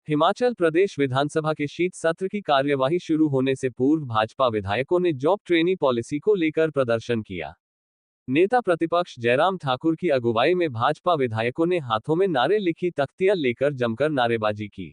हिमाचल प्रदेश विधानसभा के शीत सत्र की कार्यवाही शुरू होने से पूर्व भाजपा विधायकों ने जॉब ट्रेनी पॉलिसी को लेकर प्रदर्शन किया। नेता प्रतिपक्ष जयराम ठाकुर की अगुवाई में भाजपा विधायकों ने हाथों में नारे लिखी तख्तियां लेकर जमकर नारेबाजी की।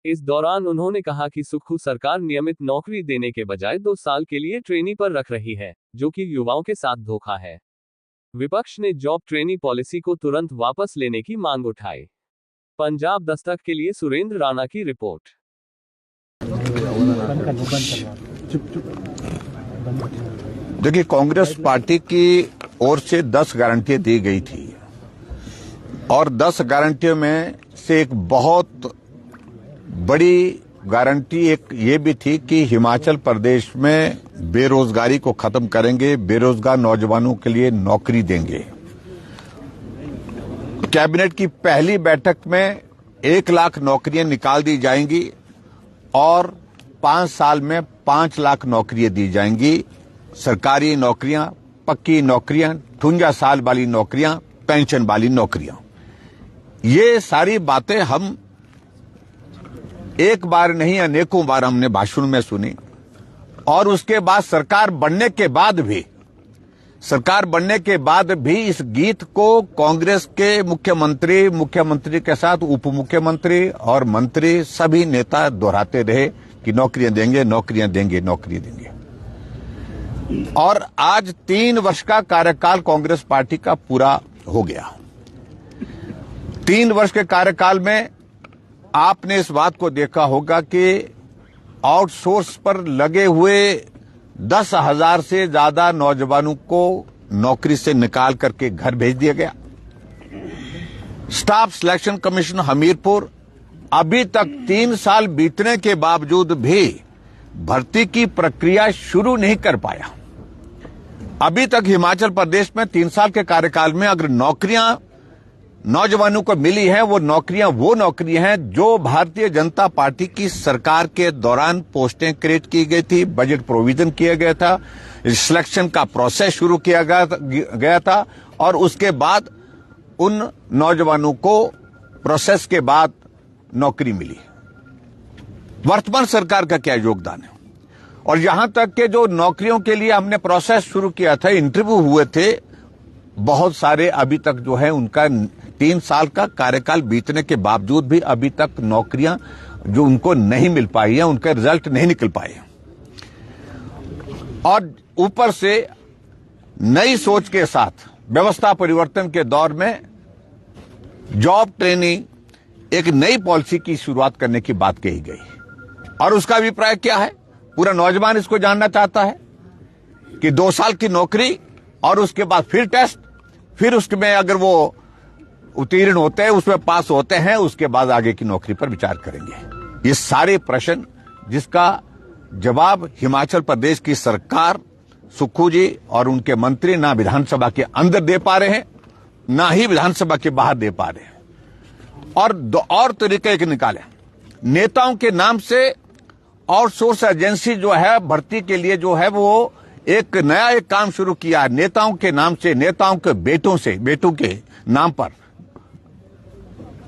इस दौरान उन्होंने कहा कि सुक्खू सरकार नियमित नौकरी देने के बजाय 2 साल के लिए ट्रेनी पर रख रही है, जो कि युवाओं के साथ धोखा है। विपक्ष ने जॉब ट्रेनी पॉलिसी को तुरंत वापस लेने की मांग उठाई। पंजाब दस्तक के लिए सुरेंद्र राणा की रिपोर्ट। देखिए, कांग्रेस पार्टी की ओर से 10 गारंटियां दी गई थी और 10 गारंटियों में से एक बहुत बड़ी गारंटी एक ये भी थी कि हिमाचल प्रदेश में बेरोजगारी को खत्म करेंगे, बेरोजगार नौजवानों के लिए नौकरी देंगे। कैबिनेट की पहली बैठक में 1 लाख नौकरियां निकाल दी जाएंगी और 5 साल में 5 लाख नौकरियां दी जाएंगी। सरकारी नौकरियां, पक्की नौकरियां, 58 साल वाली नौकरियां, पेंशन वाली नौकरियां। ये सारी बातें हम एक बार नहीं अनेकों बार हमने भाषण में सुनी और उसके बाद सरकार बनने के बाद भी इस गीत को कांग्रेस के मुख्यमंत्री के साथ उप मुख्यमंत्री और मंत्री सभी नेता दोहराते रहे कि नौकरियां देंगे, नौकरियां देंगे, नौकरी देंगे। और आज 3 वर्ष का कार्यकाल कांग्रेस पार्टी का पूरा हो गया। 3 वर्ष के कार्यकाल में आपने इस बात को देखा होगा कि आउटसोर्स पर लगे हुए 10,000 से ज्यादा नौजवानों को नौकरी से निकाल करके घर भेज दिया गया। स्टाफ सिलेक्शन कमीशन हमीरपुर अभी तक 3 साल बीतने के बावजूद भी भर्ती की प्रक्रिया शुरू नहीं कर पाया। अभी तक हिमाचल प्रदेश में 3 साल के कार्यकाल में अगर नौकरियां नौजवानों को मिली है, वो नौकरियां हैं जो भारतीय जनता पार्टी की सरकार के दौरान पोस्टें क्रिएट की गई थी, बजट प्रोविजन किया गया था, सिलेक्शन का प्रोसेस शुरू किया गया था और उसके बाद उन नौजवानों को प्रोसेस के बाद नौकरी मिली। वर्तमान सरकार का क्या योगदान है? और यहां तक कि जो नौकरियों के लिए हमने प्रोसेस शुरू किया था, इंटरव्यू हुए थे, बहुत सारे अभी तक जो है उनका 3 साल का कार्यकाल बीतने के बावजूद भी अभी तक नौकरियां जो उनको नहीं मिल पाई है, उनके रिजल्ट नहीं निकल पाए। और ऊपर से नई सोच के साथ व्यवस्था परिवर्तन के दौर में जॉब ट्रेनिंग एक नई पॉलिसी की शुरुआत करने की बात कही गई। और उसका अभिप्राय क्या है? पूरा नौजवान इसको जानना चाहता है कि 2 साल की नौकरी और उसके बाद फिर टेस्ट, फिर उसमें अगर वो उत्तीर्ण होते हैं, उसमें पास होते हैं, उसके बाद आगे की नौकरी पर विचार करेंगे। ये सारे प्रश्न जिसका जवाब हिमाचल प्रदेश की सरकार, सुक्खू जी और उनके मंत्री ना विधानसभा के अंदर दे पा रहे हैं, ना ही विधानसभा के बाहर दे पा रहे हैं। और तरीके के निकाले। नेताओं के नाम से आउटसोर्स एजेंसी जो है भर्ती के लिए जो है वो एक नया काम शुरू किया है। नेताओं के नाम से, नेताओं के बेटों के नाम पर,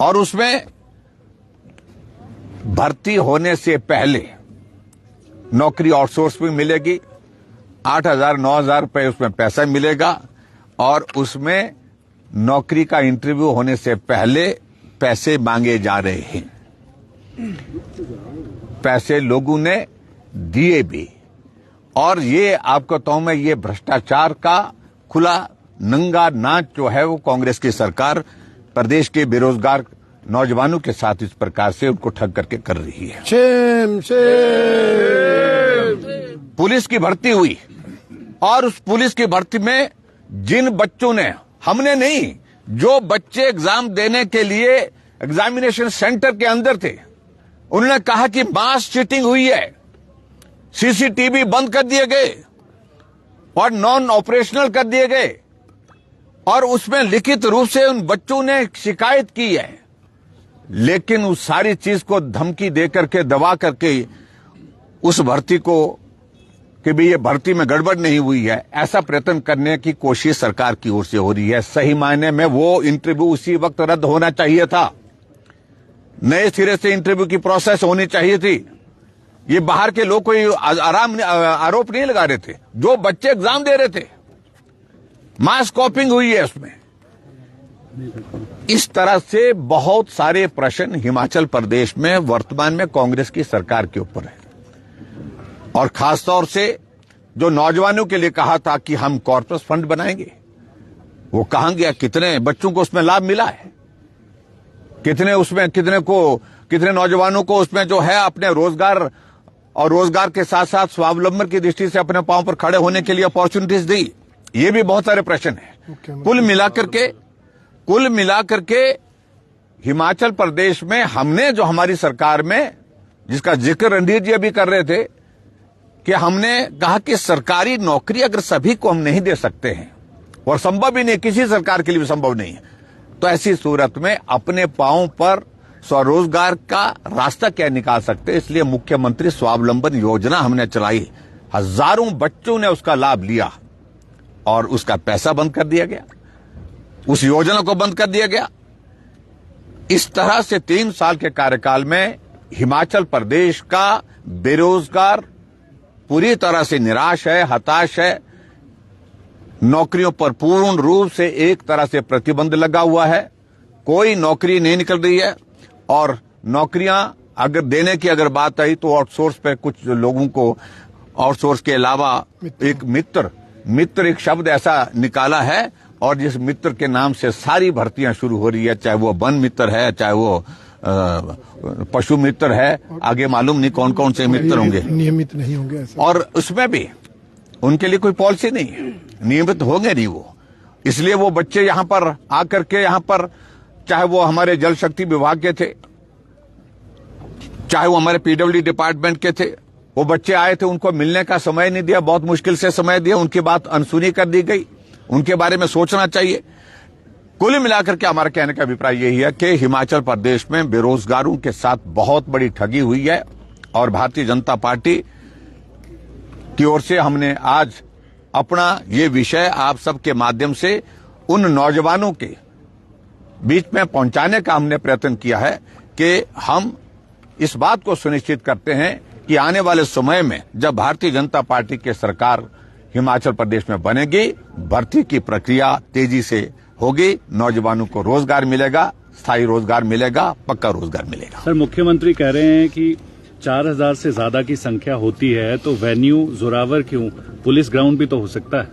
और उसमें भर्ती होने से पहले नौकरी आउटसोर्स में मिलेगी, 8,000 9,000 रुपए उसमें पैसा मिलेगा और उसमें नौकरी का इंटरव्यू होने से पहले पैसे मांगे जा रहे हैं। पैसे लोगों ने दिए भी। और ये आपको कहूं मैं, ये भ्रष्टाचार का खुला नंगा नाच जो है वो कांग्रेस की सरकार प्रदेश के बेरोजगार नौजवानों के साथ इस प्रकार से उनको ठग करके कर रही है। पुलिस की भर्ती हुई और उस पुलिस की भर्ती में जिन बच्चों ने, हमने नहीं, जो बच्चे एग्जाम देने के लिए एग्जामिनेशन सेंटर के अंदर थे, उन्होंने कहा कि मास चीटिंग हुई है, सीसीटीवी बंद कर दिए गए और नॉन ऑपरेशनल कर दिए गए और उसमें लिखित रूप से उन बच्चों ने शिकायत की है। लेकिन उस सारी चीज को धमकी दे करके, दबा करके उस भर्ती को कि भाई ये भर्ती में गड़बड़ नहीं हुई है, ऐसा प्रयत्न करने की कोशिश सरकार की ओर से हो रही है। सही मायने में वो इंटरव्यू उसी वक्त रद्द होना चाहिए था नए सिरे से इंटरव्यू की प्रोसेस होनी चाहिए थी। ये बाहर के लोग कोई आरोप नहीं लगा रहे थे, जो बच्चे एग्जाम दे रहे थे, मास कॉपिंग हुई है उसमें। इस तरह से बहुत सारे प्रश्न हिमाचल प्रदेश में वर्तमान में कांग्रेस की सरकार के ऊपर है। और खासतौर से जो नौजवानों के लिए कहा था कि हम कॉर्पस फंड बनाएंगे, वो कहां गया? कितने बच्चों को उसमें लाभ मिला है? कितने नौजवानों को उसमें जो है अपने रोजगार और रोजगार के साथ साथ स्वावलंबन की दृष्टि से अपने पांव पर खड़े होने के लिए अपॉर्चुनिटीज दी? ये भी बहुत सारे प्रश्न हैं। कुल मिलाकर के हिमाचल प्रदेश में हमने जो हमारी सरकार में, जिसका जिक्र रणधीर जी अभी कर रहे थे, कि हमने कहा कि सरकारी नौकरी अगर सभी को हम नहीं दे सकते हैं, और संभव ही नहीं, किसी सरकार के लिए भी संभव नहीं है, तो ऐसी सूरत में अपने पांव पर स्वरोजगार का रास्ता क्या निकाल सकते? इसलिए मुख्यमंत्री स्वावलंबन योजना हमने चलाई। हजारों बच्चों ने उसका लाभ लिया और उसका पैसा बंद कर दिया गया, उस योजना को बंद कर दिया गया। इस तरह से 3 साल के कार्यकाल में हिमाचल प्रदेश का बेरोजगार पूरी तरह से निराश है, हताश है। नौकरियों पर पूर्ण रूप से एक तरह से प्रतिबंध लगा हुआ है, कोई नौकरी नहीं निकल रही है। और नौकरियां अगर देने की अगर बात आई तो आउटसोर्स पे कुछ लोगों को, आउटसोर्स के अलावा एक मित्र एक शब्द ऐसा निकाला है, और जिस मित्र के नाम से सारी भर्तियां शुरू हो रही है, चाहे वो वन मित्र है, चाहे वो पशु मित्र है, आगे मालूम नहीं कौन कौन से मित्र होंगे, नियमित नहीं होंगे। और उसमें भी उनके लिए कोई पॉलिसी नहीं है, नियमित होंगे नहीं वो। इसलिए वो बच्चे यहां पर आकर के, यहां पर चाहे वो हमारे जल शक्ति विभाग के थे, चाहे वो हमारे पीडब्ल्यूडी डिपार्टमेंट के थे, वो बच्चे आए थे, उनको मिलने का समय नहीं दिया, बहुत मुश्किल से समय दिया, उनकी बात अनसुनी कर दी गई। उनके बारे में सोचना चाहिए। कुल मिलाकर के हमारा कहने का अभिप्राय यही है कि हिमाचल प्रदेश में बेरोजगारों के साथ बहुत बड़ी ठगी हुई है, और भारतीय जनता पार्टी की ओर से हमने आज अपना ये विषय आप सबके माध्यम से उन नौजवानों के बीच में पहुंचाने का हमने प्रयत्न किया है कि हम इस बात को सुनिश्चित करते हैं कि आने वाले समय में जब भारतीय जनता पार्टी की सरकार हिमाचल प्रदेश में बनेगी, भर्ती की प्रक्रिया तेजी से होगी, नौजवानों को रोजगार मिलेगा, स्थायी रोजगार मिलेगा, पक्का रोजगार मिलेगा। सर, मुख्यमंत्री कह रहे हैं कि 4000 से ज्यादा की संख्या होती है तो वेन्यू जोरावर क्यों, पुलिस ग्राउंड भी तो हो सकता है।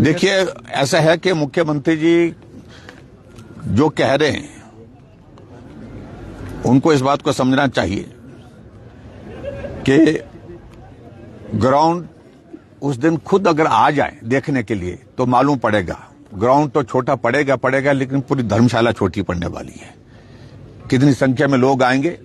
देखिए, ऐसा है कि मुख्यमंत्री जी जो कह रहे हैं उनको इस बात को समझना चाहिए कि ग्राउंड उस दिन खुद अगर आ जाए देखने के लिए तो मालूम पड़ेगा। ग्राउंड तो छोटा पड़ेगा, लेकिन पूरी धर्मशाला छोटी पड़ने वाली है। कितनी संख्या में लोग आएंगे,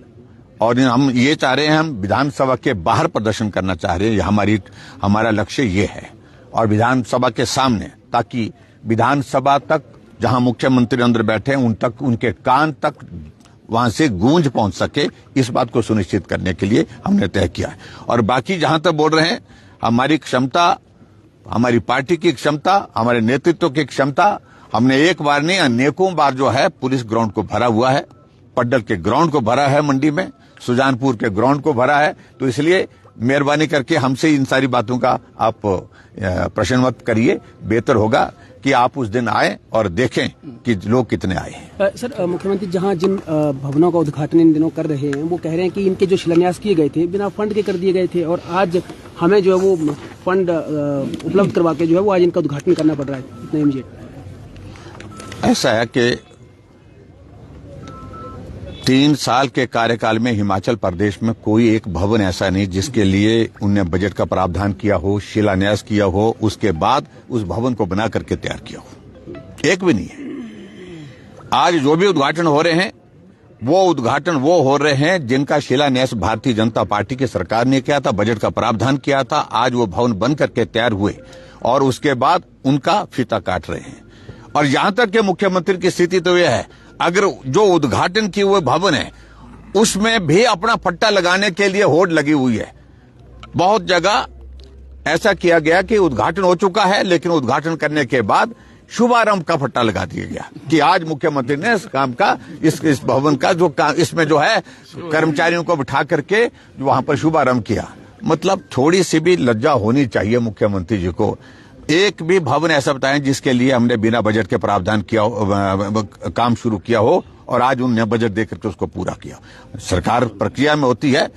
और हम ये चाह रहे हैं, हम विधानसभा के बाहर प्रदर्शन करना चाह रहे हैं, हमारा लक्ष्य ये है, और विधानसभा के सामने, ताकि विधानसभा तक जहां मुख्यमंत्री अंदर बैठे हैं उन तक, उनके कान तक वहां से गूंज पहुंच सके, इस बात को सुनिश्चित करने के लिए हमने तय किया है। और बाकी जहां तक बोल रहे हैं, हमारी क्षमता, हमारी पार्टी की क्षमता, हमारे नेतृत्व की क्षमता, हमने एक बार नहीं अनेकों बार जो है पुलिस ग्राउंड को भरा हुआ है, पड्डल के ग्राउंड को भरा है, मंडी में सुजानपुर के ग्राउंड को भरा है। तो इसलिए मेहरबानी करके हमसे इन सारी बातों का आप प्रश्न मत करिए, बेहतर होगा कि आप उस दिन आए और देखें कि लोग कितने आए हैं। सर, मुख्यमंत्री जहां जिन भवनों का उद्घाटन इन दिनों कर रहे हैं, वो कह रहे हैं कि इनके जो शिलान्यास किए गए थे बिना फंड के कर दिए गए थे, और आज हमें जो है वो फंड उपलब्ध करवा के जो है वो आज इनका उद्घाटन करना पड़ रहा है इतना इमीडिएट। ऐसा है कि 3 साल के कार्यकाल में हिमाचल प्रदेश में कोई एक भवन ऐसा नहीं जिसके लिए उनने बजट का प्रावधान किया हो, शिलान्यास किया हो, उसके बाद उस भवन को बना करके तैयार किया हो। एक भी नहीं है। आज जो भी उद्घाटन हो रहे हैं, वो उद्घाटन वो हो रहे हैं जिनका शिलान्यास भारतीय जनता पार्टी की सरकार ने किया था, बजट का प्रावधान किया था। आज वो भवन बन करके तैयार हुए और उसके बाद उनका फीता काट रहे हैं। और यहां तक के मुख्यमंत्री की स्थिति तो यह है, अगर जो उद्घाटन किए हुए भवन है उसमें भी अपना पट्टा लगाने के लिए होड़ लगी हुई है। बहुत जगह ऐसा किया गया कि उद्घाटन हो चुका है, लेकिन उद्घाटन करने के बाद शुभारंभ का फट्टा लगा दिया गया कि आज मुख्यमंत्री ने इस काम का इस भवन का जो काम इसमें जो है कर्मचारियों को बिठा करके वहां पर शुभारंभ किया। मतलब थोड़ी सी भी लज्जा होनी चाहिए मुख्यमंत्री जी को। एक भी भवन ऐसा बताएं जिसके लिए हमने बिना बजट के प्रावधान किया काम शुरू किया हो और आज उन्होंने बजट देकर के उसको पूरा किया। सरकार प्रक्रिया में होती है,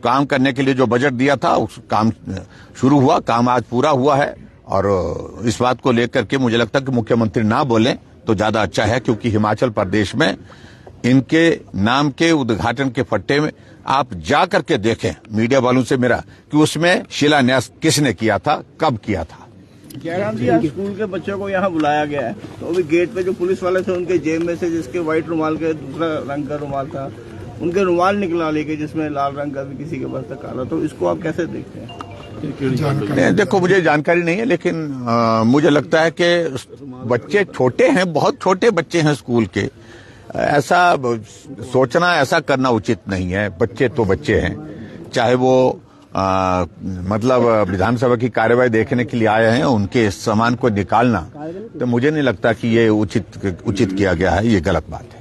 काम करने के लिए जो बजट दिया था उस काम शुरू हुआ, काम आज पूरा हुआ है। और इस बात को लेकर के मुझे लगता है कि मुख्यमंत्री ना बोलें तो ज्यादा अच्छा है, क्योंकि हिमाचल प्रदेश में इनके नाम के उद्घाटन के फट्टे में आप जा करके देखें, मीडिया वालों से मेरा, कि उसमें शिलान्यास किसने किया था, कब किया था। जयराम जी, आज स्कूल के बच्चों को यहाँ बुलाया गया है, तो अभी गेट पे जो पुलिस वाले थे उनके जेब में से जिसके व्हाइट रुमाल के दूसरा रंग का रुमाल था, उनके रुमाल निकला लेके जिसमें लाल रंग का भी किसी के पास था काला, तो इसको आप कैसे देखते हैं? देखो मुझे जानकारी नहीं है, लेकिन मुझे लगता है कि बच्चे छोटे हैं, बहुत छोटे बच्चे हैं स्कूल के, ऐसा सोचना ऐसा करना उचित नहीं है। बच्चे तो बच्चे हैं, चाहे वो मतलब विधानसभा की कार्यवाही देखने के लिए आए हैं, उनके सामान को निकालना तो मुझे नहीं लगता कि ये उचित किया गया है, ये गलत बात है।